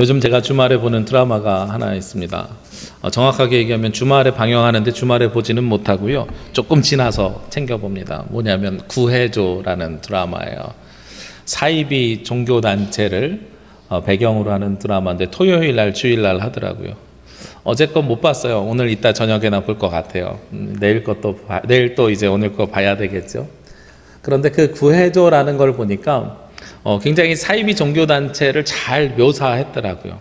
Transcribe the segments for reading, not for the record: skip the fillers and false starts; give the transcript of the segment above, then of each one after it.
요즘 제가 주말에 보는 드라마가 하나 있습니다. 정확하게 얘기하면 주말에 방영하는데 주말에 보지는 못하고요. 조금 지나서 챙겨봅니다. 뭐냐면 구해줘라는 드라마예요. 사이비 종교단체를 배경으로 하는 드라마인데 토요일 날 주일날 하더라고요. 어제 거 못 봤어요. 오늘 이따 저녁에나 볼 것 같아요. 내일 또 이제 오늘 거 봐야 되겠죠. 그런데 그 구해줘라는 걸 보니까 굉장히 사이비 종교단체를 잘 묘사했더라고요.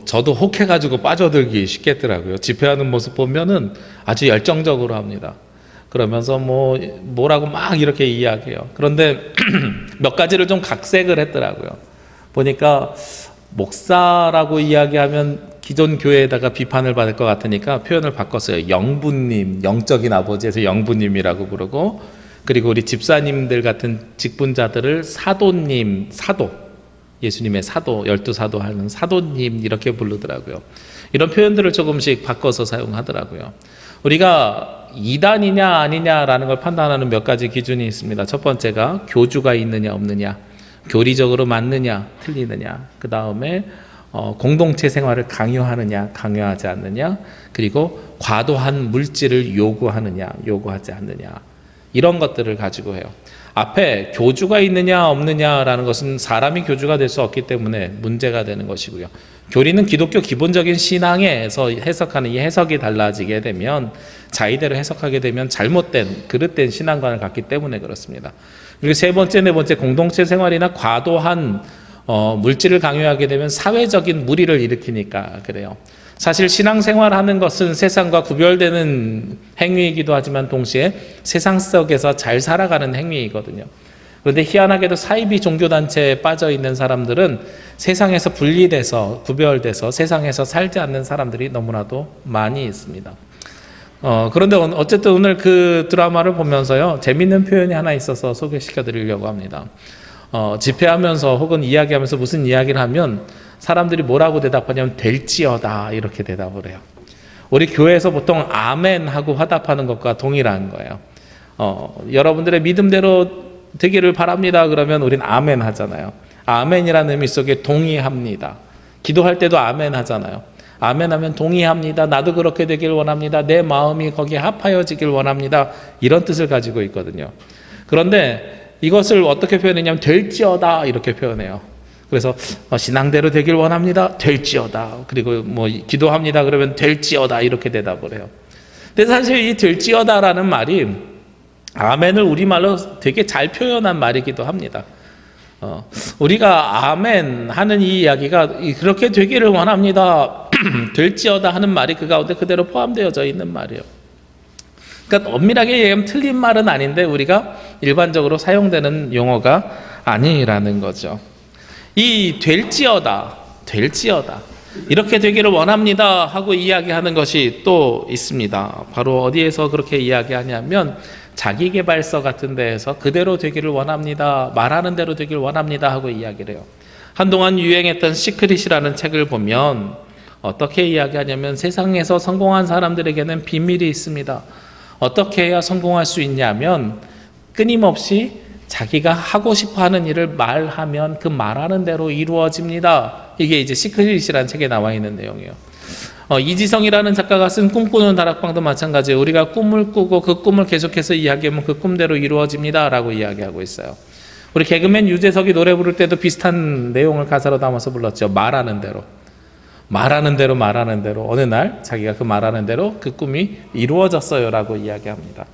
저도 혹해가지고 빠져들기 쉽겠더라고요. 집회하는 모습 보면은 아주 열정적으로 합니다. 그러면서 뭐라고 막 이렇게 이야기해요. 그런데 몇 가지를 좀 각색을 했더라고요. 보니까 목사라고 이야기하면 기존 교회에다가 비판을 받을 것 같으니까 표현을 바꿨어요. 영부님, 영적인 아버지에서 영부님이라고 부르고, 그리고 우리 집사님들 같은 직분자들을 사도님, 사도, 예수님의 사도, 12사도 하는 사도님 이렇게 부르더라고요. 이런 표현들을 조금씩 바꿔서 사용하더라고요. 우리가 이단이냐 아니냐라는 걸 판단하는 몇 가지 기준이 있습니다. 첫 번째가 교주가 있느냐 없느냐, 교리적으로 맞느냐 틀리느냐, 그 다음에 공동체 생활을 강요하느냐 강요하지 않느냐, 그리고 과도한 물질을 요구하느냐 요구하지 않느냐, 이런 것들을 가지고 해요. 앞에 교주가 있느냐 없느냐라는 것은 사람이 교주가 될 수 없기 때문에 문제가 되는 것이고요. 교리는 기독교 기본적인 신앙에서 해석하는 이 해석이 달라지게 되면, 자의대로 해석하게 되면 잘못된 그릇된 신앙관을 갖기 때문에 그렇습니다. 그리고 세 번째, 네 번째, 공동체 생활이나 과도한 물질을 강요하게 되면 사회적인 무리를 일으키니까 그래요. 사실 신앙생활하는 것은 세상과 구별되는 행위이기도 하지만 동시에 세상 속에서 잘 살아가는 행위이거든요. 그런데 희한하게도 사이비 종교단체에 빠져있는 사람들은 세상에서 분리돼서 구별돼서 세상에서 살지 않는 사람들이 너무나도 많이 있습니다. 그런데 어쨌든 오늘 그 드라마를 보면서요, 재밌는 표현이 하나 있어서 소개시켜 드리려고 합니다. 집회하면서 혹은 이야기하면서 무슨 이야기를 하면 사람들이 뭐라고 대답하냐면 될지어다 이렇게 대답을 해요. 우리 교회에서 보통 아멘 하고 화답하는 것과 동일한 거예요. 여러분들의 믿음대로 되기를 바랍니다 그러면 우린 아멘 하잖아요. 아멘이라는 의미 속에 동의합니다. 기도할 때도 아멘 하잖아요. 아멘 하면 동의합니다. 나도 그렇게 되길 원합니다. 내 마음이 거기에 합하여지길 원합니다. 이런 뜻을 가지고 있거든요. 그런데 이것을 어떻게 표현했냐면 될지어다 이렇게 표현해요. 그래서 신앙대로 되길 원합니다. 될지어다. 그리고 기도합니다 그러면 될지어다 이렇게 대답을 해요. 근데 사실 이 될지어다라는 말이 아멘을 우리말로 되게 잘 표현한 말이기도 합니다. 우리가 아멘 하는 이 이야기가 그렇게 되기를 원합니다. 될지어다 하는 말이 그 가운데 그대로 포함되어져 있는 말이에요. 그러니까 엄밀하게 얘기하면 틀린 말은 아닌데 우리가 일반적으로 사용되는 용어가 아니라는 거죠. 이 될지어다 이렇게 되기를 원합니다 하고 이야기하는 것이 또 있습니다. 바로 어디에서 그렇게 이야기하냐면 자기계발서 같은 데에서 그대로 되기를 원합니다, 말하는 대로 되기를 원합니다 하고 이야기를 해요. 한동안 유행했던 시크릿이라는 책을 보면 어떻게 이야기하냐면 세상에서 성공한 사람들에게는 비밀이 있습니다. 어떻게 해야 성공할 수 있냐면 끊임없이 자기가 하고 싶어 하는 일을 말하면 그 말하는 대로 이루어집니다. 이게 이제 시크릿이라는 책에 나와 있는 내용이에요. 이지성이라는 작가가 쓴 꿈꾸는 다락방도 마찬가지예요. 우리가 꿈을 꾸고 그 꿈을 계속해서 이야기하면 그 꿈대로 이루어집니다 라고 이야기하고 있어요. 우리 개그맨 유재석이 노래 부를 때도 비슷한 내용을 가사로 담아서 불렀죠. 말하는 대로 어느 날 자기가 그 말하는 대로 그 꿈이 이루어졌어요 라고 이야기합니다.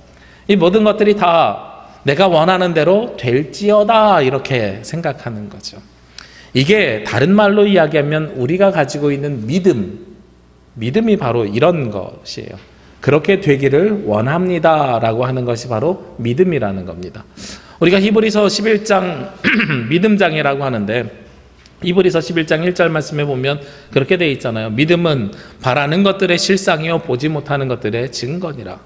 이 모든 것들이 다 내가 원하는 대로 될지어다 이렇게 생각하는 거죠. 이게 다른 말로 이야기하면 우리가 가지고 있는 믿음이 바로 이런 것이에요. 그렇게 되기를 원합니다 라고 하는 것이 바로 믿음이라는 겁니다. 우리가 히브리서 11장 믿음장이라고 하는데 히브리서 11장 1절 말씀에 보면 그렇게 되어 있잖아요. 믿음은 바라는 것들의 실상이요 보지 못하는 것들의 증거니라.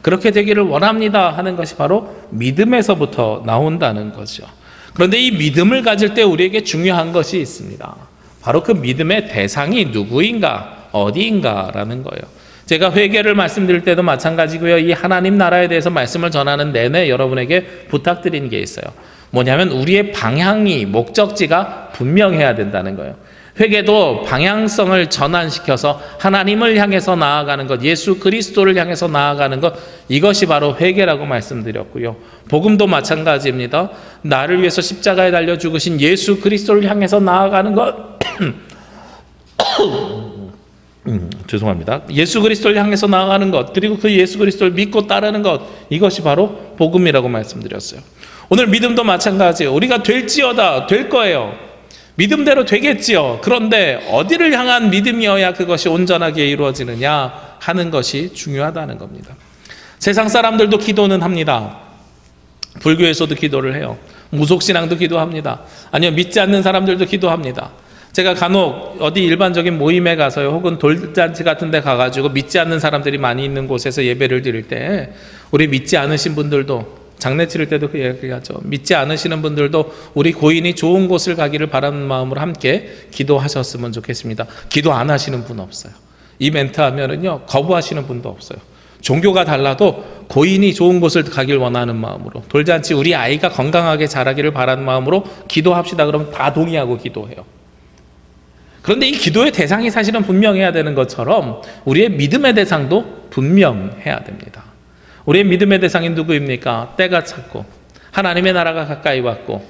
그렇게 되기를 원합니다 하는 것이 바로 믿음에서부터 나온다는 거죠. 그런데 이 믿음을 가질 때 우리에게 중요한 것이 있습니다. 바로 그 믿음의 대상이 누구인가 어디인가라는 거예요. 제가 회개를 말씀드릴 때도 마찬가지고요. 이 하나님 나라에 대해서 말씀을 전하는 내내 여러분에게 부탁드린 게 있어요. 뭐냐면 우리의 방향이 목적지가 분명해야 된다는 거예요. 회개도 방향성을 전환시켜서 하나님을 향해서 나아가는 것, 예수 그리스도를 향해서 나아가는 것, 이것이 바로 회개라고 말씀드렸고요. 복음도 마찬가지입니다. 나를 위해서 십자가에 달려 죽으신 예수 그리스도를 향해서 나아가는 것 죄송합니다. 예수 그리스도를 향해서 나아가는 것, 그리고 그 예수 그리스도를 믿고 따르는 것, 이것이 바로 복음이라고 말씀드렸어요. 오늘 믿음도 마찬가지예요. 우리가 될지어다, 될 거예요. 믿음대로 되겠지요. 그런데 어디를 향한 믿음이어야 그것이 온전하게 이루어지느냐 하는 것이 중요하다는 겁니다. 세상 사람들도 기도는 합니다. 불교에서도 기도를 해요. 무속신앙도 기도합니다. 아니요, 믿지 않는 사람들도 기도합니다. 제가 간혹 어디 일반적인 모임에 가서요, 혹은 돌잔치 같은 데 가가지고 믿지 않는 사람들이 많이 있는 곳에서 예배를 드릴 때, 우리 믿지 않으신 분들도, 장례 치를 때도 그 얘기하죠. 믿지 않으시는 분들도 우리 고인이 좋은 곳을 가기를 바라는 마음으로 함께 기도하셨으면 좋겠습니다. 기도 안 하시는 분 없어요. 이 멘트 하면은요, 거부하시는 분도 없어요. 종교가 달라도 고인이 좋은 곳을 가길 원하는 마음으로, 돌잔치 우리 아이가 건강하게 자라기를 바라는 마음으로 기도합시다 그러면 다 동의하고 기도해요. 그런데 이 기도의 대상이 사실은 분명해야 되는 것처럼 우리의 믿음의 대상도 분명해야 됩니다. 우리의 믿음의 대상이 누구입니까? 때가 찼고 하나님의 나라가 가까이 왔고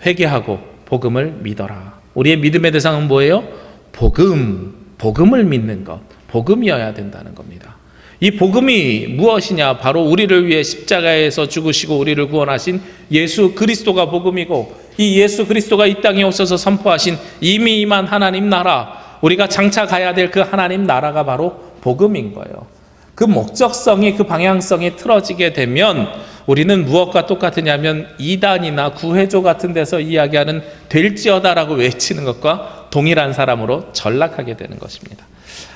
회개하고 복음을 믿어라. 우리의 믿음의 대상은 뭐예요? 복음을 믿는 것, 복음이어야 된다는 겁니다. 이 복음이 무엇이냐? 바로 우리를 위해 십자가에서 죽으시고 우리를 구원하신 예수 그리스도가 복음이고, 이 예수 그리스도가 이 땅에 오셔서 선포하신 이미 임한 하나님 나라, 우리가 장차 가야 될 그 하나님 나라가 바로 복음인 거예요. 그 목적성이, 그 방향성이 틀어지게 되면 우리는 무엇과 똑같으냐면 이단이나 구회조 같은 데서 이야기하는 될지어다라고 외치는 것과 동일한 사람으로 전락하게 되는 것입니다.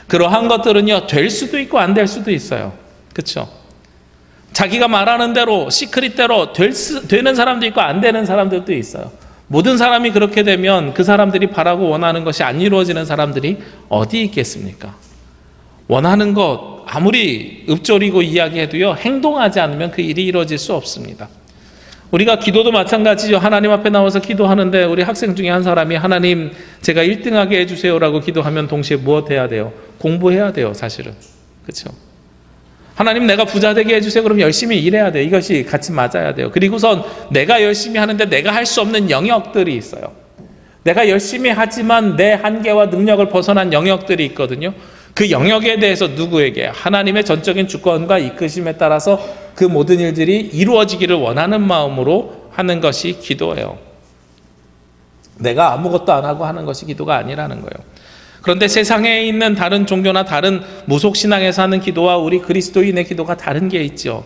그러한 것들은요, 될 수도 있고 안 될 수도 있어요. 그렇죠? 자기가 말하는 대로, 시크릿대로 되는 사람도 있고 안 되는 사람들도 있어요. 모든 사람이 그렇게 되면 그 사람들이 바라고 원하는 것이 안 이루어지는 사람들이 어디 있겠습니까? 원하는 것 아무리 읊조리고 이야기해도요, 행동하지 않으면 그 일이 이루어질 수 없습니다. 우리가 기도도 마찬가지죠. 하나님 앞에 나와서 기도하는데 우리 학생 중에 한 사람이 하나님 제가 1등하게 해주세요라고 기도하면 동시에 무엇 해야 돼요? 공부해야 돼요, 사실은. 그렇죠? 하나님 내가 부자 되게 해주세요. 그럼 열심히 일해야 돼요. 이것이 같이 맞아야 돼요. 그리고선 내가 열심히 하는데 내가 할 수 없는 영역들이 있어요. 내가 열심히 하지만 내 한계와 능력을 벗어난 영역들이 있거든요. 그 영역에 대해서 누구에게? 하나님의 전적인 주권과 이끄심에 따라서 그 모든 일들이 이루어지기를 원하는 마음으로 하는 것이 기도예요. 내가 아무것도 안 하고 하는 것이 기도가 아니라는 거예요. 그런데 세상에 있는 다른 종교나 다른 무속신앙에서 하는 기도와 우리 그리스도인의 기도가 다른 게 있죠.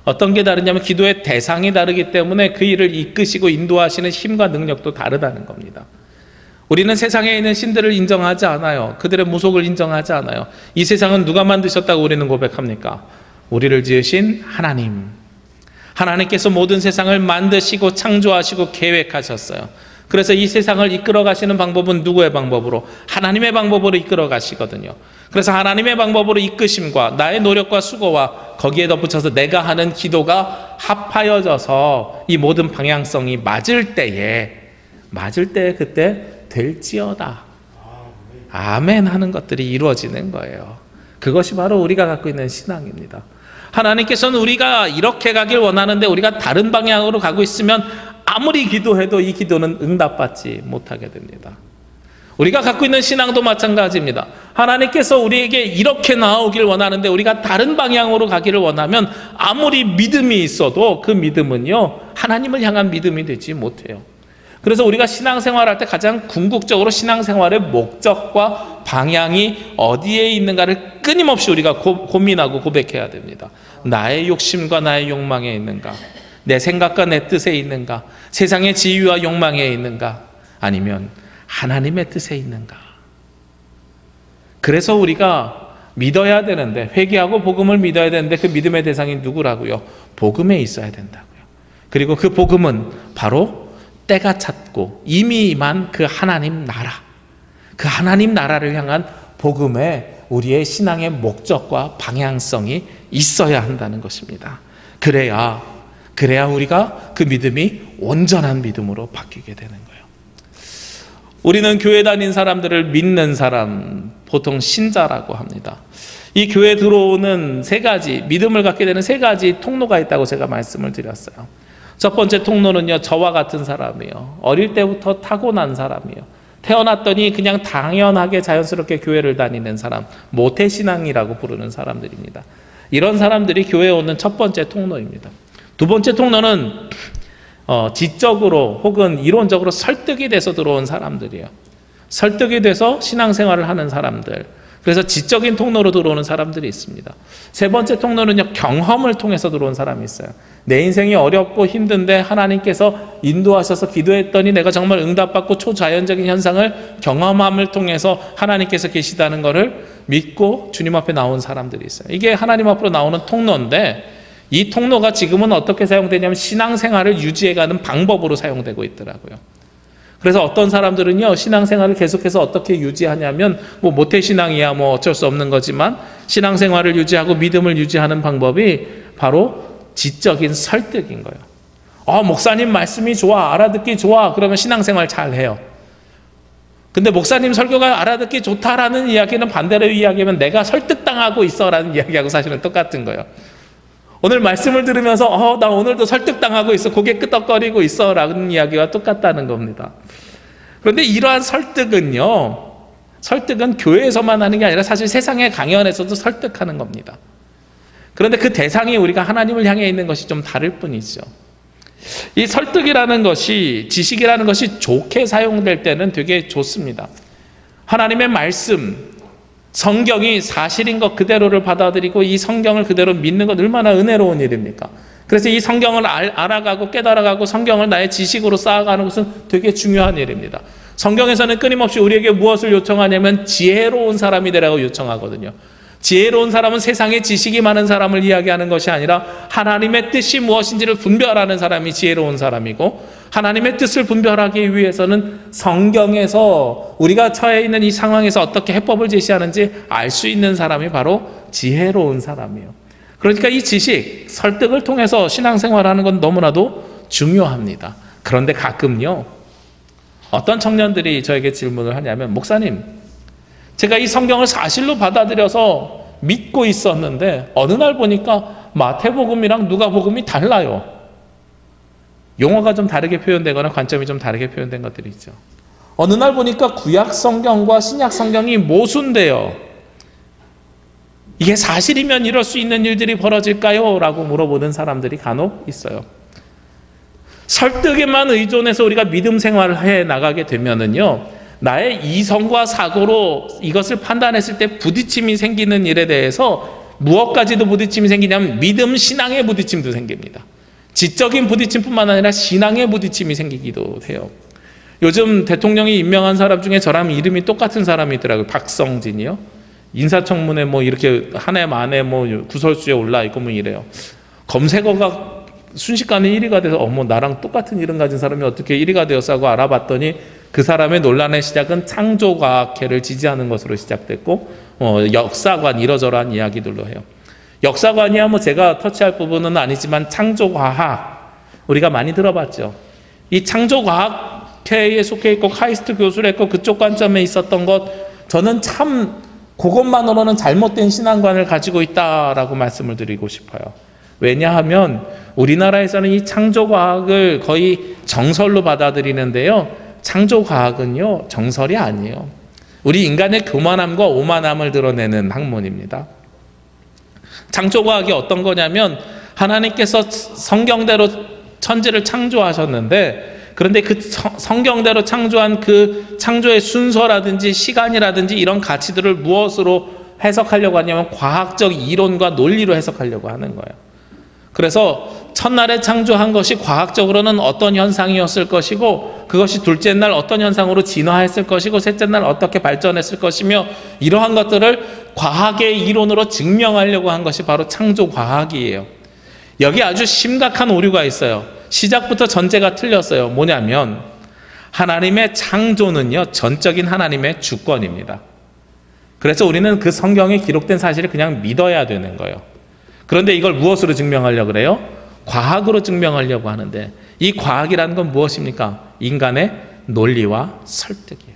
어떤 게 다르냐면 기도의 대상이 다르기 때문에 그 일을 이끄시고 인도하시는 힘과 능력도 다르다는 겁니다. 우리는 세상에 있는 신들을 인정하지 않아요. 그들의 무속을 인정하지 않아요. 이 세상은 누가 만드셨다고 우리는 고백합니까? 우리를 지으신 하나님. 하나님께서 모든 세상을 만드시고 창조하시고 계획하셨어요. 그래서 이 세상을 이끌어 가시는 방법은 누구의 방법으로? 하나님의 방법으로 이끌어 가시거든요. 그래서 하나님의 방법으로 이끄심과 나의 노력과 수고와 거기에 덧붙여서 내가 하는 기도가 합하여져서 이 모든 방향성이 맞을 때에 그때 될지어다, 아멘 하는 것들이 이루어지는 거예요. 그것이 바로 우리가 갖고 있는 신앙입니다. 하나님께서는 우리가 이렇게 가길 원하는데 우리가 다른 방향으로 가고 있으면 아무리 기도해도 이 기도는 응답받지 못하게 됩니다. 우리가 갖고 있는 신앙도 마찬가지입니다. 하나님께서 우리에게 이렇게 나오길 원하는데 우리가 다른 방향으로 가기를 원하면 아무리 믿음이 있어도 그 믿음은요, 하나님을 향한 믿음이 되지 못해요. 그래서 우리가 신앙생활할 때 가장 궁극적으로 신앙생활의 목적과 방향이 어디에 있는가를 끊임없이 우리가 고민하고 고백해야 됩니다. 나의 욕심과 나의 욕망에 있는가? 내 생각과 내 뜻에 있는가? 세상의 지위와 욕망에 있는가? 아니면 하나님의 뜻에 있는가? 그래서 우리가 믿어야 되는데, 회개하고 복음을 믿어야 되는데 그 믿음의 대상이 누구라고요? 복음에 있어야 된다고요. 그리고 그 복음은 바로 때가 찼고 이미 임한 그 하나님 나라, 그 하나님 나라를 향한 복음에 우리의 신앙의 목적과 방향성이 있어야 한다는 것입니다. 그래야 우리가 그 믿음이 온전한 믿음으로 바뀌게 되는 거예요. 우리는 교회 다닌 사람들을 믿는 사람, 보통 신자라고 합니다. 이 교회에 들어오는 세 가지, 믿음을 갖게 되는 세 가지 통로가 있다고 제가 말씀을 드렸어요. 첫 번째 통로는요, 저와 같은 사람이요. 어릴 때부터 타고난 사람이요. 태어났더니 그냥 당연하게 자연스럽게 교회를 다니는 사람, 모태신앙이라고 부르는 사람들입니다. 이런 사람들이 교회에 오는 첫 번째 통로입니다. 두 번째 통로는 지적으로 혹은 이론적으로 설득이 돼서 들어온 사람들이에요. 설득이 돼서 신앙생활을 하는 사람들. 그래서 지적인 통로로 들어오는 사람들이 있습니다. 세 번째 통로는요, 경험을 통해서 들어온 사람이 있어요. 내 인생이 어렵고 힘든데 하나님께서 인도하셔서 기도했더니 내가 정말 응답받고 초자연적인 현상을 경험함을 통해서 하나님께서 계시다는 것을 믿고 주님 앞에 나온 사람들이 있어요. 이게 하나님 앞으로 나오는 통로인데, 이 통로가 지금은 어떻게 사용되냐면 신앙생활을 유지해가는 방법으로 사용되고 있더라고요. 그래서 어떤 사람들은요, 신앙생활을 계속해서 어떻게 유지하냐면, 모태신앙이야 어쩔 수 없는 거지만, 신앙생활을 유지하고 믿음을 유지하는 방법이 바로 지적인 설득인 거예요. 목사님 말씀이 좋아, 알아듣기 좋아, 그러면 신앙생활 잘 해요. 근데 목사님 설교가 알아듣기 좋다라는 이야기는 반대로 이야기하면 내가 설득당하고 있어라는 이야기하고 사실은 똑같은 거예요. 오늘 말씀을 들으면서 나 오늘도 설득당하고 있어, 고개 끄덕거리고 있어 라는 이야기와 똑같다는 겁니다. 그런데 이러한 설득은 교회에서만 하는 게 아니라 사실 세상의 강연에서도 설득하는 겁니다. 그런데 그 대상이 우리가 하나님을 향해 있는 것이 좀 다를 뿐이죠. 이 설득이라는 것이, 지식이라는 것이 좋게 사용될 때는 되게 좋습니다. 하나님의 말씀, 성경이 사실인 것 그대로를 받아들이고 이 성경을 그대로 믿는 것 얼마나 은혜로운 일입니까? 그래서 이 성경을 알아가고 깨달아가고 성경을 나의 지식으로 쌓아가는 것은 되게 중요한 일입니다. 성경에서는 끊임없이 우리에게 무엇을 요청하냐면 지혜로운 사람이 되라고 요청하거든요. 지혜로운 사람은 세상에 지식이 많은 사람을 이야기하는 것이 아니라 하나님의 뜻이 무엇인지를 분별하는 사람이 지혜로운 사람이고, 하나님의 뜻을 분별하기 위해서는 성경에서 우리가 처해 있는 이 상황에서 어떻게 해법을 제시하는지 알 수 있는 사람이 바로 지혜로운 사람이에요. 그러니까 이 지식, 설득을 통해서 신앙생활하는 건 너무나도 중요합니다. 그런데 가끔요, 어떤 청년들이 저에게 질문을 하냐면, 목사님, 제가 이 성경을 사실로 받아들여서 믿고 있었는데 어느 날 보니까 마태복음이랑 누가복음이 달라요. 용어가 좀 다르게 표현되거나 관점이 좀 다르게 표현된 것들이 있죠. 어느 날 보니까 구약 성경과 신약 성경이 모순돼요. 이게 사실이면 이럴 수 있는 일들이 벌어질까요? 라고 물어보는 사람들이 간혹 있어요. 설득에만 의존해서 우리가 믿음 생활을 해 나가게 되면은요, 나의 이성과 사고로 이것을 판단했을 때 부딪힘이 생기는 일에 대해서 무엇까지도 부딪힘이 생기냐면 믿음, 신앙의 부딪힘도 생깁니다. 지적인 부딪힘뿐만 아니라 신앙의 부딪힘이 생기기도 해요. 요즘 대통령이 임명한 사람 중에 저랑 이름이 똑같은 사람이 있더라고요. 박성진이요. 인사청문회 이렇게 한 해 만에 구설수에 올라있고 이래요. 검색어가 순식간에 1위가 돼서 나랑 똑같은 이름 가진 사람이 어떻게 1위가 되었어 하고 알아봤더니 그 사람의 논란의 시작은 창조과학회를 지지하는 것으로 시작됐고, 역사관 이러저러한 이야기들로 해요. 역사관이야 제가 터치할 부분은 아니지만 창조과학 우리가 많이 들어봤죠. 이 창조과학회에 속해 있고 카이스트 교수를 했고 그쪽 관점에 있었던 것, 저는 참 그것만으로는 잘못된 신앙관을 가지고 있다라고 말씀을 드리고 싶어요. 왜냐하면 우리나라에서는 이 창조과학을 거의 정설로 받아들이는데요, 창조과학은요 정설이 아니에요. 우리 인간의 교만함과 오만함을 드러내는 학문입니다. 창조과학이 어떤 거냐면, 하나님께서 성경대로 천지를 창조하셨는데, 그런데 그 성경대로 창조한 그 창조의 순서라든지 시간이라든지 이런 가치들을 무엇으로 해석하려고 하냐면 과학적 이론과 논리로 해석하려고 하는 거예요. 그래서 첫날에 창조한 것이 과학적으로는 어떤 현상이었을 것이고, 그것이 둘째 날 어떤 현상으로 진화했을 것이고, 셋째 날 어떻게 발전했을 것이며, 이러한 것들을 과학의 이론으로 증명하려고 한 것이 바로 창조과학이에요. 여기 아주 심각한 오류가 있어요. 시작부터 전제가 틀렸어요. 뭐냐면 하나님의 창조는요 전적인 하나님의 주권입니다. 그래서 우리는 그 성경에 기록된 사실을 그냥 믿어야 되는 거예요. 그런데 이걸 무엇으로 증명하려고 그래요? 과학으로 증명하려고 하는데, 이 과학이라는 건 무엇입니까? 인간의 논리와 설득이에요.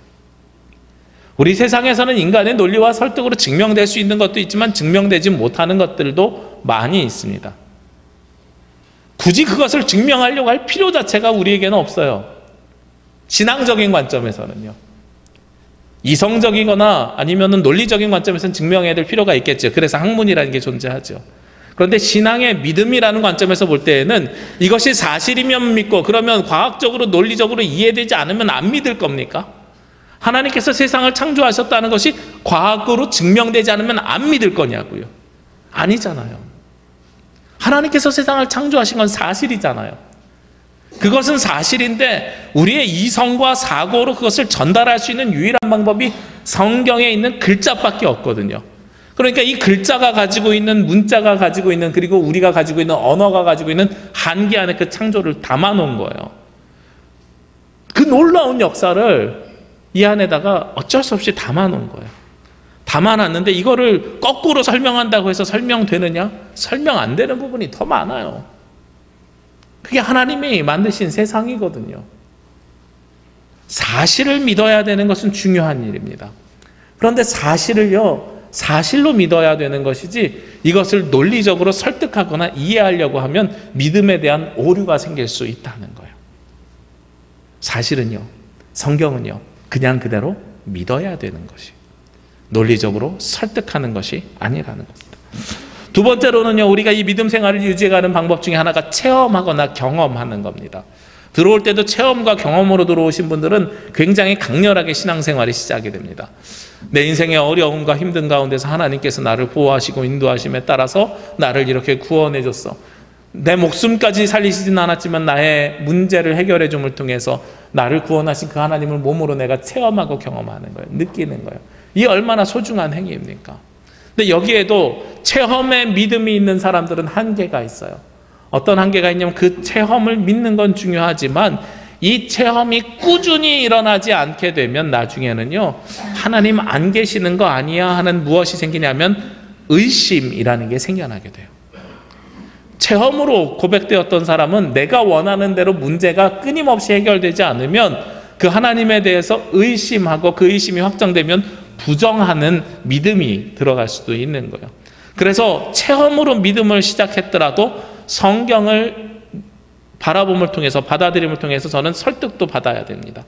우리 세상에서는 인간의 논리와 설득으로 증명될 수 있는 것도 있지만 증명되지 못하는 것들도 많이 있습니다. 굳이 그것을 증명하려고 할 필요 자체가 우리에게는 없어요. 신앙적인 관점에서는요. 이성적이거나 아니면 논리적인 관점에서는 증명해야 될 필요가 있겠죠. 그래서 학문이라는 게 존재하죠. 그런데 신앙의 믿음이라는 관점에서 볼 때에는 이것이 사실이면 믿고, 그러면 과학적으로 논리적으로 이해되지 않으면 안 믿을 겁니까? 하나님께서 세상을 창조하셨다는 것이 과학으로 증명되지 않으면 안 믿을 거냐고요. 아니잖아요. 하나님께서 세상을 창조하신 건 사실이잖아요. 그것은 사실인데 우리의 이성과 사고로 그것을 전달할 수 있는 유일한 방법이 성경에 있는 글자밖에 없거든요. 그러니까 이 글자가 가지고 있는, 문자가 가지고 있는, 그리고 우리가 가지고 있는 언어가 가지고 있는 한계 안에 그 창조를 담아놓은 거예요. 그 놀라운 역사를 이 안에다가 어쩔 수 없이 담아놓은 거예요. 담아놨는데 이거를 거꾸로 설명한다고 해서 설명되느냐? 설명 안 되는 부분이 더 많아요. 그게 하나님이 만드신 세상이거든요. 사실을 믿어야 되는 것은 중요한 일입니다. 그런데 사실로 믿어야 되는 것이지 이것을 논리적으로 설득하거나 이해하려고 하면 믿음에 대한 오류가 생길 수 있다는 거예요. 사실은요, 성경은요, 그냥 그대로 믿어야 되는 것이, 논리적으로 설득하는 것이 아니라는 겁니다. 두 번째로는요, 우리가 이 믿음 생활을 유지해가는 방법 중에 하나가 체험하거나 경험하는 겁니다. 들어올 때도 체험과 경험으로 들어오신 분들은 굉장히 강렬하게 신앙생활이 시작이 됩니다. 내 인생의 어려움과 힘든 가운데서 하나님께서 나를 보호하시고 인도하심에 따라서 나를 이렇게 구원해 줬어. 내 목숨까지 살리시진 않았지만 나의 문제를 해결해 줌을 통해서 나를 구원하신 그 하나님을 몸으로 내가 체험하고 경험하는 거예요. 느끼는 거예요. 이 얼마나 소중한 행위입니까? 근데 여기에도 체험에 믿음이 있는 사람들은 한계가 있어요. 어떤 한계가 있냐면 그 체험을 믿는 건 중요하지만 이 체험이 꾸준히 일어나지 않게 되면 나중에는요, 하나님 안 계시는 거 아니야 하는 무엇이 생기냐면 의심이라는 게 생겨나게 돼요. 체험으로 고백되었던 사람은 내가 원하는 대로 문제가 끊임없이 해결되지 않으면 그 하나님에 대해서 의심하고 그 의심이 확정되면 부정하는 믿음이 들어갈 수도 있는 거예요. 그래서 체험으로 믿음을 시작했더라도 성경을 바라봄을 통해서, 받아들임을 통해서 저는 설득도 받아야 됩니다.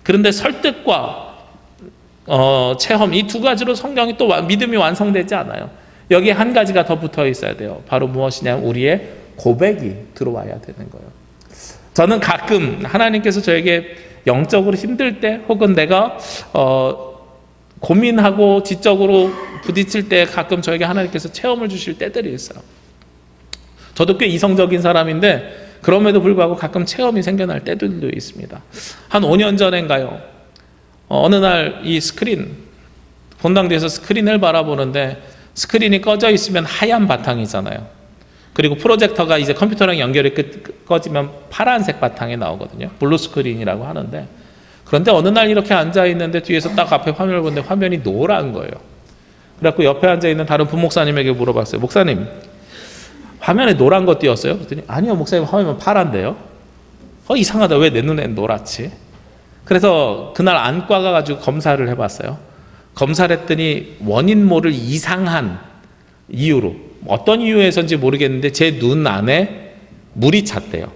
그런데 설득과 체험, 이 두 가지로 성경이 또 믿음이 완성되지 않아요. 여기에 한 가지가 더 붙어 있어야 돼요. 바로 무엇이냐면 우리의 고백이 들어와야 되는 거예요. 저는 가끔 하나님께서 저에게 영적으로 힘들 때, 혹은 내가 고민하고 지적으로 부딪힐 때 가끔 저에게 하나님께서 체험을 주실 때들이 있어요. 저도 꽤 이성적인 사람인데 그럼에도 불구하고 가끔 체험이 생겨날 때들도 있습니다. 한 5년 전인가요? 어느 날 이 스크린, 본당대에서 스크린을 바라보는데 스크린이 꺼져 있으면 하얀 바탕이잖아요. 그리고 프로젝터가 이제 컴퓨터랑 연결이 꺼지면 파란색 바탕이 나오거든요. 블루 스크린이라고 하는데, 그런데 어느 날 이렇게 앉아있는데 뒤에서 딱 앞에 화면을 보는데 화면이 노란 거예요. 그래갖고 옆에 앉아있는 다른 부목사님에게 물어봤어요. 목사님, 화면에 노란 거 띄었어요? 그랬더니 아니요, 목사님, 화면 파란데요. 이상하다. 왜 내 눈엔 노랗지? 그래서 그날 안과 가가지고 검사를 해봤어요. 검사를 했더니 원인 모를 이상한 이유로, 어떤 이유에서인지 모르겠는데 제 눈 안에 물이 찼대요.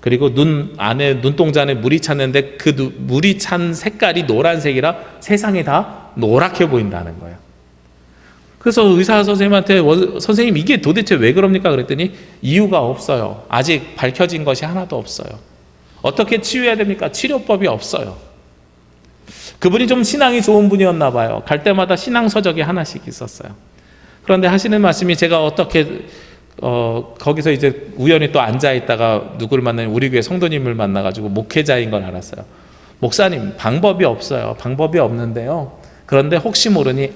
그리고 눈 안에, 눈동자 안에 물이 찼는데 그 물이 찬 색깔이 노란색이라 세상이 다 노랗게 보인다는 거예요. 그래서 의사 선생님한테 선생님 이게 도대체 왜 그럽니까? 그랬더니 이유가 없어요. 아직 밝혀진 것이 하나도 없어요. 어떻게 치유해야 됩니까? 치료법이 없어요. 그분이 좀 신앙이 좋은 분이었나 봐요. 갈 때마다 신앙 서적이 하나씩 있었어요. 그런데 하시는 말씀이, 제가 어떻게 거기서 이제 우연히 또 앉아있다가 누구를 만나면 우리 교회 성도님을 만나가지고 목회자인 걸 알았어요. 목사님, 방법이 없어요. 방법이 없는데요, 그런데 혹시 모르니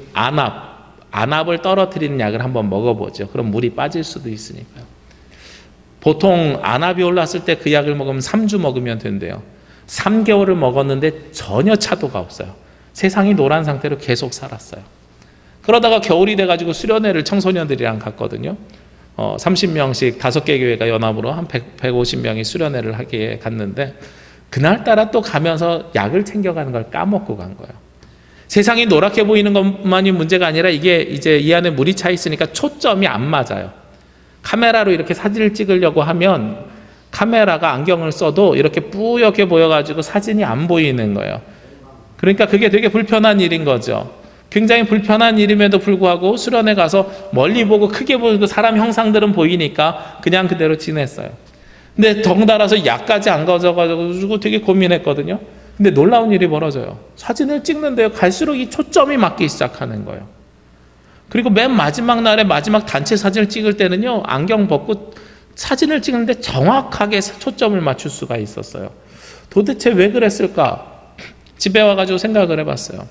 안압을 떨어뜨리는 약을 한번 먹어보죠. 그럼 물이 빠질 수도 있으니까요. 보통 안압이 올랐을 때 그 약을 먹으면 3주 먹으면 된대요. 3개월을 먹었는데 전혀 차도가 없어요. 세상이 노란 상태로 계속 살았어요. 그러다가 겨울이 돼가지고 수련회를 청소년들이랑 갔거든요. 30명씩 5개 교회가 연합으로 한 150명이 수련회를 하기에 갔는데, 그날따라 또 가면서 약을 챙겨가는 걸 까먹고 간 거예요. 세상이 노랗게 보이는 것만이 문제가 아니라 이게 이제 이 안에 물이 차 있으니까 초점이 안 맞아요. 카메라로 이렇게 사진을 찍으려고 하면 카메라가 안경을 써도 이렇게 뿌옇게 보여가지고 사진이 안 보이는 거예요. 그러니까 그게 되게 불편한 일인 거죠. 굉장히 불편한 일임에도 불구하고 수련회 가서 멀리 보고 크게 보고 사람 형상들은 보이니까 그냥 그대로 지냈어요. 근데 덩달아서 약까지 안 가져가지고 되게 고민했거든요. 근데 놀라운 일이 벌어져요. 사진을 찍는데요, 갈수록 이 초점이 맞기 시작하는 거예요. 그리고 맨 마지막 날에 마지막 단체 사진을 찍을 때는요, 안경 벗고 사진을 찍는데 정확하게 초점을 맞출 수가 있었어요. 도대체 왜 그랬을까? 집에 와가지고 생각을 해봤어요.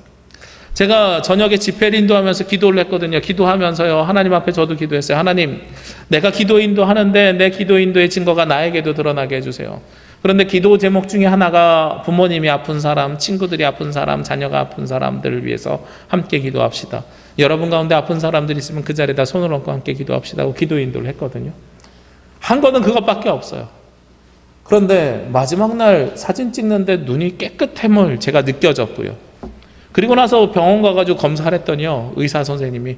제가 저녁에 집회 인도하면서 기도를 했거든요. 기도하면서요, 하나님 앞에 저도 기도했어요. 하나님, 내가 기도 인도하는데 내 기도 인도의 증거가 나에게도 드러나게 해주세요. 그런데 기도 제목 중에 하나가 부모님이 아픈 사람, 친구들이 아픈 사람, 자녀가 아픈 사람들을 위해서 함께 기도합시다. 여러분 가운데 아픈 사람들이 있으면 그 자리에다 손을 얹고 함께 기도합시다 하고 기도 인도를 했거든요. 한 거는 그것밖에 없어요. 그런데 마지막 날 사진 찍는데 눈이 깨끗함을 제가 느껴졌고요. 그리고 나서 병원 가가지고 검사를 했더니요, 의사 선생님이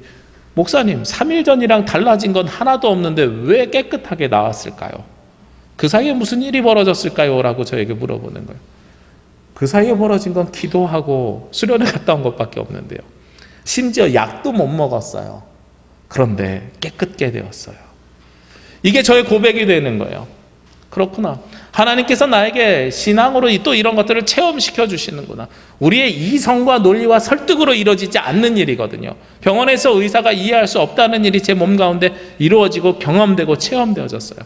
목사님 3일 전이랑 달라진 건 하나도 없는데 왜 깨끗하게 나왔을까요? 그 사이에 무슨 일이 벌어졌을까요? 라고 저에게 물어보는 거예요. 그 사이에 벌어진 건 기도하고 수련회 갔다 온 것밖에 없는데요, 심지어 약도 못 먹었어요. 그런데 깨끗게 되었어요. 이게 저의 고백이 되는 거예요. 그렇구나, 하나님께서 나에게 신앙으로 또 이런 것들을 체험시켜 주시는구나. 우리의 이성과 논리와 설득으로 이루어지지 않는 일이거든요. 병원에서 의사가 이해할 수 없다는 일이 제 몸 가운데 이루어지고 경험되고 체험되어졌어요.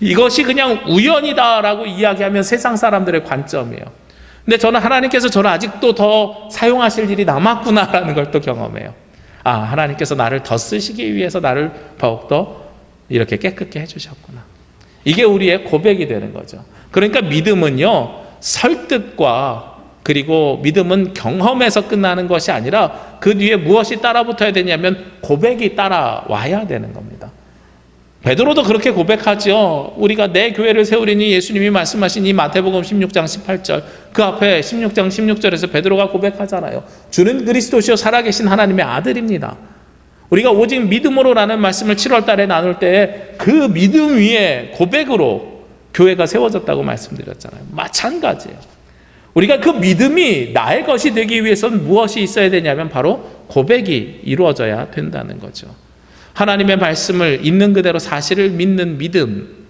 이것이 그냥 우연이다라고 이야기하면 세상 사람들의 관점이에요. 근데 저는 하나님께서 저를 아직도 더 사용하실 일이 남았구나라는 걸 또 경험해요. 아, 하나님께서 나를 더 쓰시기 위해서 나를 더욱더 이렇게 깨끗게 해주셨구나. 이게 우리의 고백이 되는 거죠. 그러니까 믿음은요, 설득과, 그리고 믿음은 경험에서 끝나는 것이 아니라 그 뒤에 무엇이 따라붙어야 되냐면 고백이 따라와야 되는 겁니다. 베드로도 그렇게 고백하죠. 우리가 내 교회를 세우리니 예수님이 말씀하신 이 마태복음 16장 18절, 그 앞에 16장 16절에서 베드로가 고백하잖아요. 주는 그리스도시요 살아계신 하나님의 아들입니다. 우리가 오직 믿음으로라는 말씀을 7월 달에 나눌 때 그 믿음 위에 고백으로 교회가 세워졌다고 말씀드렸잖아요. 마찬가지예요. 우리가 그 믿음이 나의 것이 되기 위해서는 무엇이 있어야 되냐면 바로 고백이 이루어져야 된다는 거죠. 하나님의 말씀을 있는 그대로 사실을 믿는 믿음,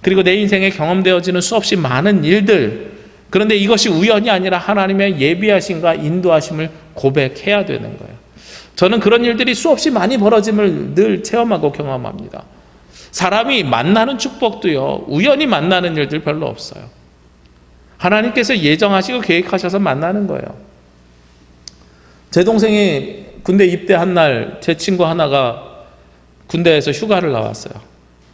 그리고 내 인생에 경험되어지는 수없이 많은 일들, 그런데 이것이 우연이 아니라 하나님의 예비하심과 인도하심을 고백해야 되는 거예요. 저는 그런 일들이 수없이 많이 벌어짐을 늘 체험하고 경험합니다. 사람이 만나는 축복도요, 우연히 만나는 일들 별로 없어요. 하나님께서 예정하시고 계획하셔서 만나는 거예요. 제 동생이 군대 입대한 날 제 친구 하나가 군대에서 휴가를 나왔어요.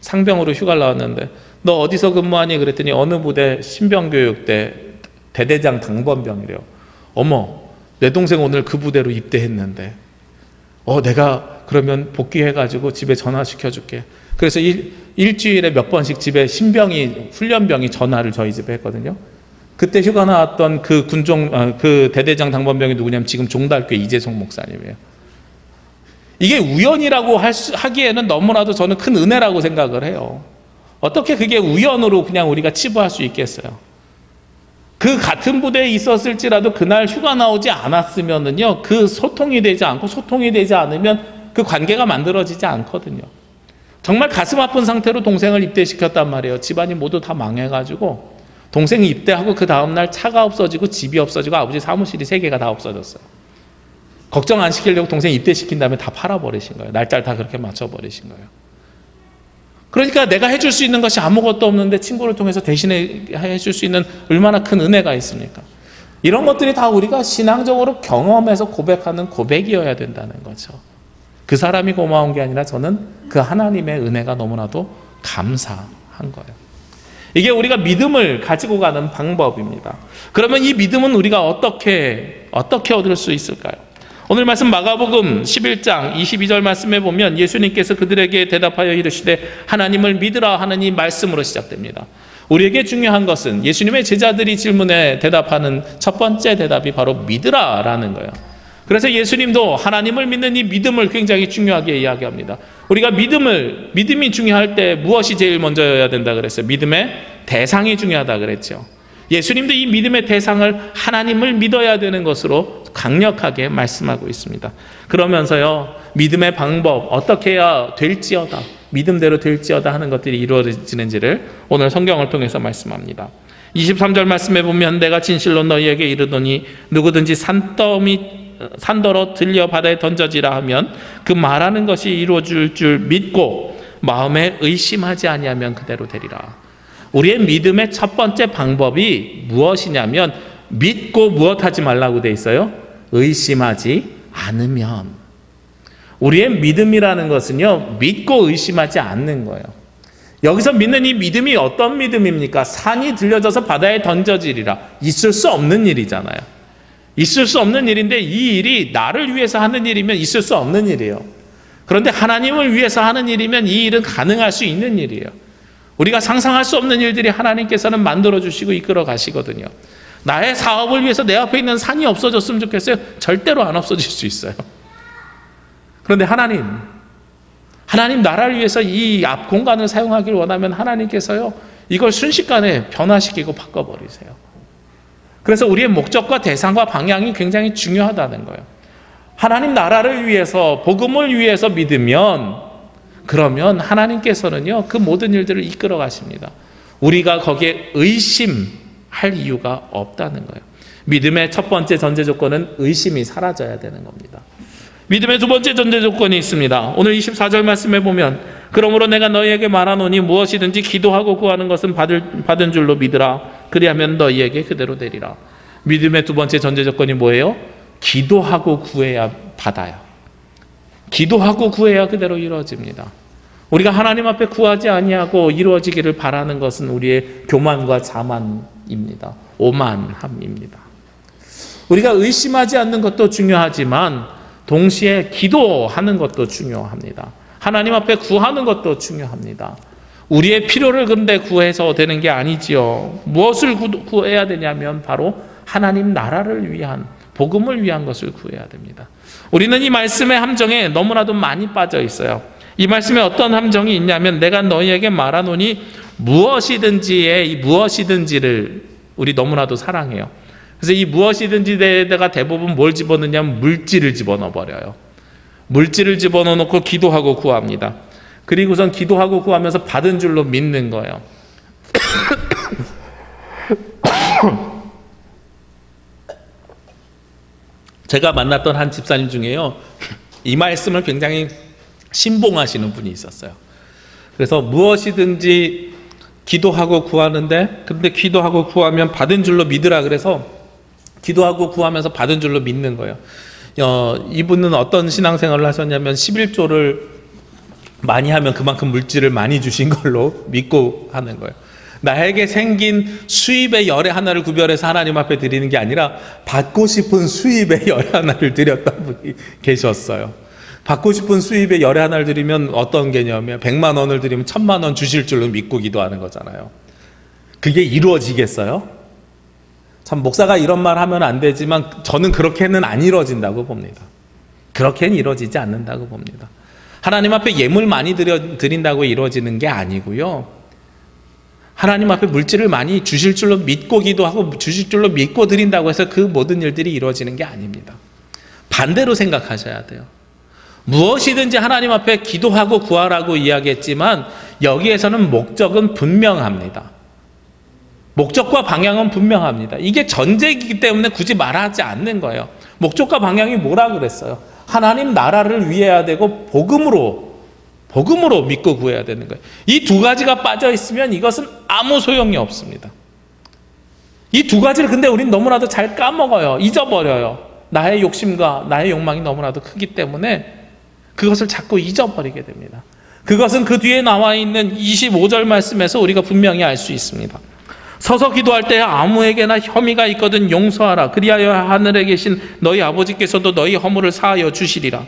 상병으로 휴가를 나왔는데 너 어디서 근무하니? 그랬더니 어느 부대 신병교육대 대대장 당번병이래요. 어머, 내 동생 오늘 그 부대로 입대했는데 내가 그러면 복귀해가지고 집에 전화시켜줄게. 그래서 일주일에 몇 번씩 집에 신병이, 훈련병이 전화를 저희 집에 했거든요. 그때 휴가 나왔던 그 그 대대장 당번병이 누구냐면 지금 종달교회 이재송 목사님이에요. 이게 우연이라고 하기에는 너무나도 저는 큰 은혜라고 생각을 해요. 어떻게 그게 우연으로 그냥 우리가 치부할 수 있겠어요? 그 같은 부대에 있었을지라도 그날 휴가 나오지 않았으면은요, 그 소통이 되지 않으면 그 관계가 만들어지지 않거든요. 정말 가슴 아픈 상태로 동생을 입대시켰단 말이에요. 집안이 모두 다 망해가지고 동생이 입대하고 그 다음날 차가 없어지고 집이 없어지고 아버지 사무실이 3개가 다 없어졌어요. 걱정 안 시키려고 동생 입대시킨 다음에 다 팔아버리신 거예요. 날짜를 다 그렇게 맞춰버리신 거예요. 그러니까 내가 해줄 수 있는 것이 아무것도 없는데 친구를 통해서 대신해 해줄 수 있는 얼마나 큰 은혜가 있습니까? 이런 것들이 다 우리가 신앙적으로 경험해서 고백하는 고백이어야 된다는 거죠. 그 사람이 고마운 게 아니라 저는 그 하나님의 은혜가 너무나도 감사한 거예요. 이게 우리가 믿음을 가지고 가는 방법입니다. 그러면 이 믿음은 우리가 어떻게 얻을 수 있을까요? 오늘 말씀 마가복음 11장 22절 말씀에 보면 예수님께서 그들에게 대답하여 이르시되 하나님을 믿으라 하는 이 말씀으로 시작됩니다. 우리에게 중요한 것은 예수님의 제자들이 질문에 대답하는 첫 번째 대답이 바로 믿으라라는 거예요. 그래서 예수님도 하나님을 믿는 이 믿음을 굉장히 중요하게 이야기합니다. 우리가 믿음이 중요할 때 무엇이 제일 먼저여야 된다 그랬어요? 믿음의 대상이 중요하다 그랬죠. 예수님도 이 믿음의 대상을 하나님을 믿어야 되는 것으로 강력하게 말씀하고 있습니다. 그러면서요, 믿음의 방법 어떻게 해야 될지어다, 믿음대로 될지어다 하는 것들이 이루어지는지를 오늘 성경을 통해서 말씀합니다. 23절 말씀에 보면 내가 진실로 너희에게 이르노니 누구든지 산더러 들려 바다에 던져지라 하면 그 말하는 것이 이루어질 줄 믿고 마음에 의심하지 아니하면 그대로 되리라. 우리의 믿음의 첫 번째 방법이 무엇이냐면 믿고 무엇하지 말라고 돼 있어요? 의심하지 않으면. 우리의 믿음이라는 것은요, 믿고 의심하지 않는 거예요. 여기서 믿는 이 믿음이 어떤 믿음입니까? 산이 들려져서 바다에 던져지리라. 있을 수 없는 일이잖아요. 있을 수 없는 일인데 이 일이 나를 위해서 하는 일이면 있을 수 없는 일이에요. 그런데 하나님을 위해서 하는 일이면 이 일은 가능할 수 있는 일이에요. 우리가 상상할 수 없는 일들이 하나님께서는 만들어주시고 이끌어 가시거든요. 나의 사업을 위해서 내 앞에 있는 산이 없어졌으면 좋겠어요? 절대로 안 없어질 수 있어요. 그런데 하나님 나라를 위해서 이 앞 공간을 사용하기를 원하면 하나님께서요, 이걸 순식간에 변화시키고 바꿔버리세요. 그래서 우리의 목적과 대상과 방향이 굉장히 중요하다는 거예요. 하나님 나라를 위해서, 복음을 위해서 믿으면, 그러면 하나님께서는요, 그 모든 일들을 이끌어 가십니다. 우리가 거기에 의심할 이유가 없다는 거예요. 믿음의 첫 번째 전제 조건은 의심이 사라져야 되는 겁니다. 믿음의 두 번째 전제 조건이 있습니다. 오늘 24절 말씀에 보면 그러므로 내가 너희에게 말하노니 무엇이든지 기도하고 구하는 것은 받은 줄로 믿으라. 그리하면 너희에게 그대로 되리라. 믿음의 두 번째 전제 조건이 뭐예요? 기도하고 구해야 받아요. 기도하고 구해야 그대로 이루어집니다. 우리가 하나님 앞에 구하지 아니하고 이루어지기를 바라는 것은 우리의 교만과 자만입니다. 오만함입니다. 우리가 의심하지 않는 것도 중요하지만 동시에 기도하는 것도 중요합니다. 하나님 앞에 구하는 것도 중요합니다. 우리의 필요를 그런데 구해서 되는 게 아니지요. 무엇을 구해야 되냐면 바로 하나님 나라를 위한, 복음을 위한 것을 구해야 됩니다. 우리는 이 말씀의 함정에 너무나도 많이 빠져 있어요. 이 말씀에 어떤 함정이 있냐면 내가 너희에게 말하노니 무엇이든지의 이 무엇이든지를 우리 너무나도 사랑해요. 그래서 이 무엇이든지에다가 대부분 뭘 집어넣냐면 물질을 집어넣어 버려요. 물질을 집어넣어 놓고 기도하고 구합니다. 그리고선 기도하고 구하면서 받은 줄로 믿는 거예요. 제가 만났던 한 집사님 중에요, 이 말씀을 굉장히 신봉하시는 분이 있었어요. 그래서 무엇이든지 기도하고 구하는데, 근데 기도하고 구하면 받은 줄로 믿으라 그래서 기도하고 구하면서 받은 줄로 믿는 거예요. 이분은 어떤 신앙생활을 하셨냐면 11조를 많이 하면 그만큼 물질을 많이 주신 걸로 믿고 하는 거예요. 나에게 생긴 수입의 열의 하나를 구별해서 하나님 앞에 드리는 게 아니라 받고 싶은 수입의 열의 하나를 드렸던 분이 계셨어요. 받고 싶은 수입의 열의 하나를 드리면 어떤 개념이에요? 100만 원을 드리면 1000만 원 주실 줄로 믿고 기도하는 거잖아요. 그게 이루어지겠어요? 참, 목사가 이런 말 하면 안 되지만 저는 그렇게는 안 이루어진다고 봅니다. 그렇게는 이루어지지 않는다고 봅니다. 하나님 앞에 예물 많이 드린다고 이루어지는 게 아니고요, 하나님 앞에 물질을 많이 주실 줄로 믿고 기도하고 주실 줄로 믿고 드린다고 해서 그 모든 일들이 이루어지는 게 아닙니다. 반대로 생각하셔야 돼요. 무엇이든지 하나님 앞에 기도하고 구하라고 이야기했지만 여기에서는 목적은 분명합니다. 목적과 방향은 분명합니다. 이게 전제이기 때문에 굳이 말하지 않는 거예요. 목적과 방향이 뭐라 그랬어요? 하나님 나라를 위해야 되고 복음으로 믿고 구해야 되는 거예요. 이 두 가지가 빠져 있으면 이것은 아무 소용이 없습니다. 이 두 가지를 근데 우리는 너무나도 잘 까먹어요. 잊어버려요. 나의 욕심과 나의 욕망이 너무나도 크기 때문에 그것을 자꾸 잊어버리게 됩니다. 그것은 그 뒤에 나와 있는 25절 말씀에서 우리가 분명히 알 수 있습니다. 서서 기도할 때 아무에게나 혐의가 있거든 용서하라. 그리하여 하늘에 계신 너희 아버지께서도 너희 허물을 사하여 주시리라.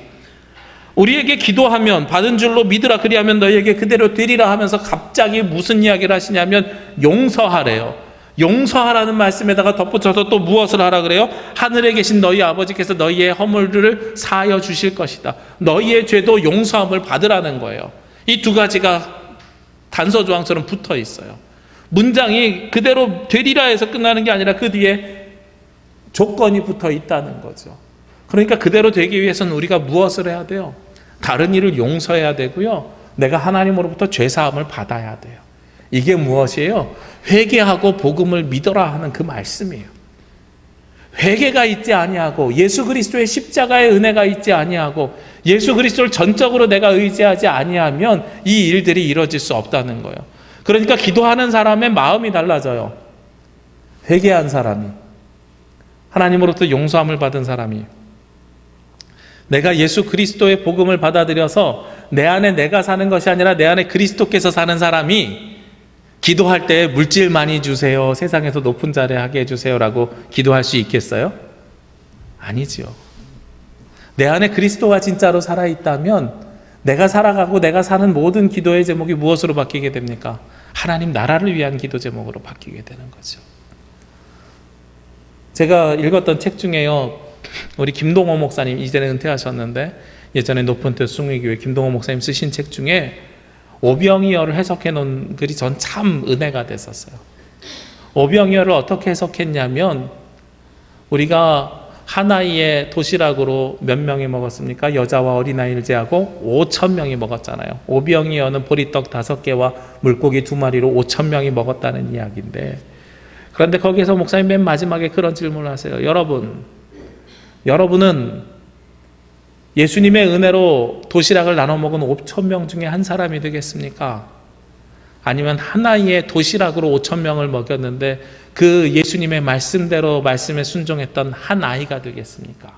우리에게 기도하면 받은 줄로 믿으라, 그리하면 너희에게 그대로 되리라 하면서 갑자기 무슨 이야기를 하시냐면 용서하래요. 용서하라는 말씀에다가 덧붙여서 또 무엇을 하라 그래요? 하늘에 계신 너희 아버지께서 너희의 허물들을 사하여 주실 것이다. 너희의 죄도 용서함을 받으라는 거예요. 이 두 가지가 단서조항처럼 붙어 있어요. 문장이 그대로 되리라 해서 끝나는 게 아니라 그 뒤에 조건이 붙어 있다는 거죠. 그러니까 그대로 되기 위해서는 우리가 무엇을 해야 돼요? 다른 일을 용서해야 되고요. 내가 하나님으로부터 죄사함을 받아야 돼요. 이게 무엇이에요? 회개하고 복음을 믿어라 하는 그 말씀이에요. 회개가 있지 아니하고 예수 그리스도의 십자가의 은혜가 있지 아니하고 예수 그리스도를 전적으로 내가 의지하지 아니하면 이 일들이 이루어질 수 없다는 거예요. 그러니까 기도하는 사람의 마음이 달라져요. 회개한 사람이, 하나님으로부터 용서함을 받은 사람이, 내가 예수 그리스도의 복음을 받아들여서 내 안에 내가 사는 것이 아니라 내 안에 그리스도께서 사는 사람이 기도할 때 물질 많이 주세요, 세상에서 높은 자리 하게 해주세요라고 기도할 수 있겠어요? 아니지요. 내 안에 그리스도가 진짜로 살아있다면 내가 살아가고 내가 사는 모든 기도의 제목이 무엇으로 바뀌게 됩니까? 하나님 나라를 위한 기도 제목으로 바뀌게 되는 거죠. 제가 읽었던 책 중에요, 우리 김동호 목사님, 이제는 은퇴하셨는데 예전에 높은 뜻 숭의교회 김동호 목사님 쓰신 책 중에 오병이어를 해석해 놓은 글이 전 참 은혜가 됐었어요. 오병이어를 어떻게 해석했냐면, 우리가 하나이의 도시락으로 몇 명이 먹었습니까? 여자와 어린아이를 제하고 5,000명이 먹었잖아요. 오병이어는 보리떡 5개와 물고기 2마리로 5,000명이 먹었다는 이야기인데, 그런데 거기에서 목사님 맨 마지막에 그런 질문을 하세요. 여러분은 예수님의 은혜로 도시락을 나눠 먹은 5,000명 중에 한 사람이 되겠습니까? 아니면 하나의 도시락으로 5,000명을 먹였는데 그 예수님의 말씀대로 말씀에 순종했던 한 아이가 되겠습니까?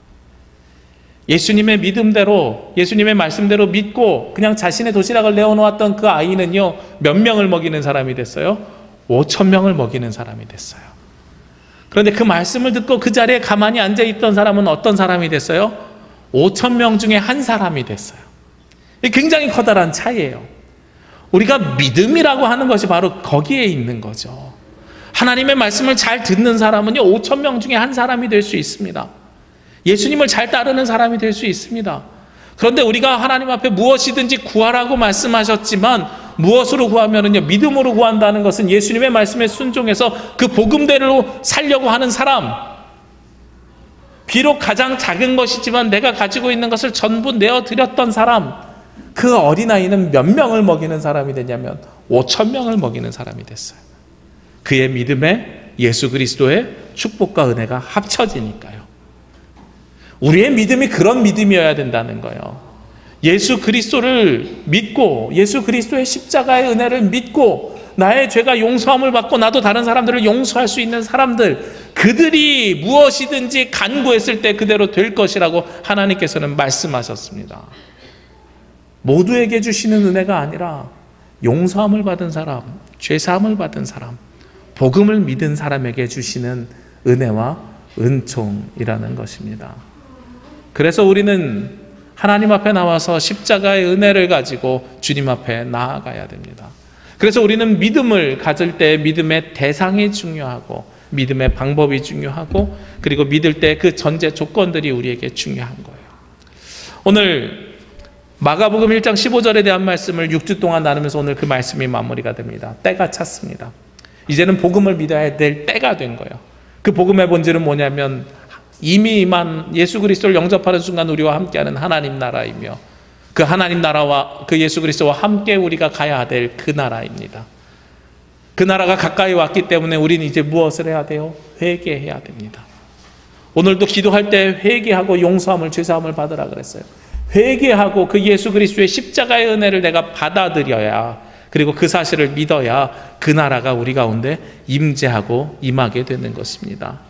예수님의 믿음대로, 예수님의 말씀대로 믿고 그냥 자신의 도시락을 내어놓았던 그 아이는요, 몇 명을 먹이는 사람이 됐어요? 5,000명을 먹이는 사람이 됐어요. 그런데 그 말씀을 듣고 그 자리에 가만히 앉아있던 사람은 어떤 사람이 됐어요? 5,000명 중에 한 사람이 됐어요. 굉장히 커다란 차이예요. 우리가 믿음이라고 하는 것이 바로 거기에 있는 거죠. 하나님의 말씀을 잘 듣는 사람은요, 5,000명 중에 한 사람이 될 수 있습니다. 예수님을 잘 따르는 사람이 될 수 있습니다. 그런데 우리가 하나님 앞에 무엇이든지 구하라고 말씀하셨지만 무엇으로 구하면은요, 믿음으로 구한다는 것은 예수님의 말씀에 순종해서 그 복음대로 살려고 하는 사람, 비록 가장 작은 것이지만 내가 가지고 있는 것을 전부 내어드렸던 사람, 그 어린아이는 몇 명을 먹이는 사람이 되냐면 5,000명을 먹이는 사람이 됐어요. 그의 믿음에 예수 그리스도의 축복과 은혜가 합쳐지니까요. 우리의 믿음이 그런 믿음이어야 된다는 거예요. 예수 그리스도를 믿고 예수 그리스도의 십자가의 은혜를 믿고 나의 죄가 용서함을 받고 나도 다른 사람들을 용서할 수 있는 사람들, 그들이 무엇이든지 간구했을 때 그대로 될 것이라고 하나님께서는 말씀하셨습니다. 모두에게 주시는 은혜가 아니라 용서함을 받은 사람, 죄사함을 받은 사람, 복음을 믿은 사람에게 주시는 은혜와 은총이라는 것입니다. 그래서 우리는 하나님 앞에 나와서 십자가의 은혜를 가지고 주님 앞에 나아가야 됩니다. 그래서 우리는 믿음을 가질 때 믿음의 대상이 중요하고 믿음의 방법이 중요하고 그리고 믿을 때 그 전제 조건들이 우리에게 중요한 거예요. 오늘 마가복음 1장 15절에 대한 말씀을 6주 동안 나누면서 오늘 그 말씀이 마무리가 됩니다. 때가 찼습니다. 이제는 복음을 믿어야 될 때가 된 거예요. 그 복음의 본질은 뭐냐면 이미 임한 예수 그리스도를 영접하는 순간 우리와 함께하는 하나님 나라이며 그 하나님 나라와 그 예수 그리스도와 함께 우리가 가야 될 그 나라입니다. 그 나라가 가까이 왔기 때문에 우리는 이제 무엇을 해야 돼요? 회개해야 됩니다. 오늘도 기도할 때 회개하고 용서함을, 죄사함을 받으라 그랬어요. 회개하고 그 예수 그리스도의 십자가의 은혜를 내가 받아들여야, 그리고 그 사실을 믿어야 그 나라가 우리 가운데 임재하고 임하게 되는 것입니다.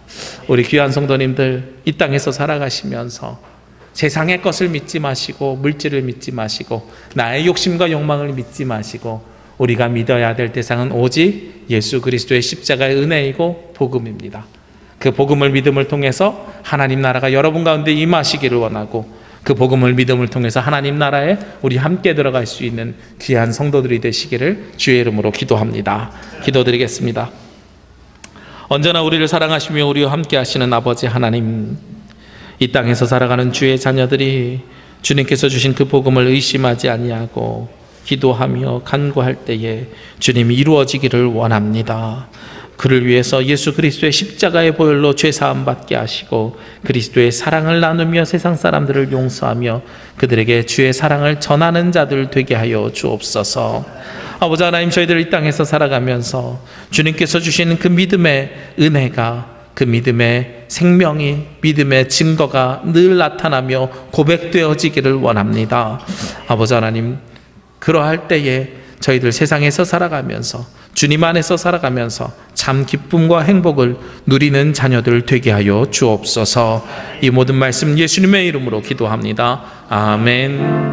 우리 귀한 성도님들, 이 땅에서 살아가시면서 세상의 것을 믿지 마시고 물질을 믿지 마시고 나의 욕심과 욕망을 믿지 마시고 우리가 믿어야 될 대상은 오직 예수 그리스도의 십자가의 은혜이고 복음입니다. 그 복음을 믿음을 통해서 하나님 나라가 여러분 가운데 임하시기를 원하고 그 복음을 믿음을 통해서 하나님 나라에 우리 함께 들어갈 수 있는 귀한 성도들이 되시기를 주의 이름으로 기도합니다. 기도드리겠습니다. 언제나 우리를 사랑하시며 우리와 함께 하시는 아버지 하나님, 이 땅에서 살아가는 주의 자녀들이 주님께서 주신 그 복음을 의심하지 아니하고 기도하며 간구할 때에 주님이 이루어지기를 원합니다. 그를 위해서 예수 그리스도의 십자가의 보혈로 죄사함 받게 하시고 그리스도의 사랑을 나누며 세상 사람들을 용서하며 그들에게 주의 사랑을 전하는 자들 되게 하여 주옵소서. 아버지 하나님, 저희들 이 땅에서 살아가면서 주님께서 주시는 그 믿음의 은혜가, 그 믿음의 생명이, 믿음의 증거가 늘 나타나며 고백되어지기를 원합니다. 아버지 하나님, 그러할 때에 저희들 세상에서 살아가면서 주님 안에서 살아가면서 참 기쁨과 행복을 누리는 자녀들 되게 하여 주옵소서. 이 모든 말씀 예수님의 이름으로 기도합니다. 아멘.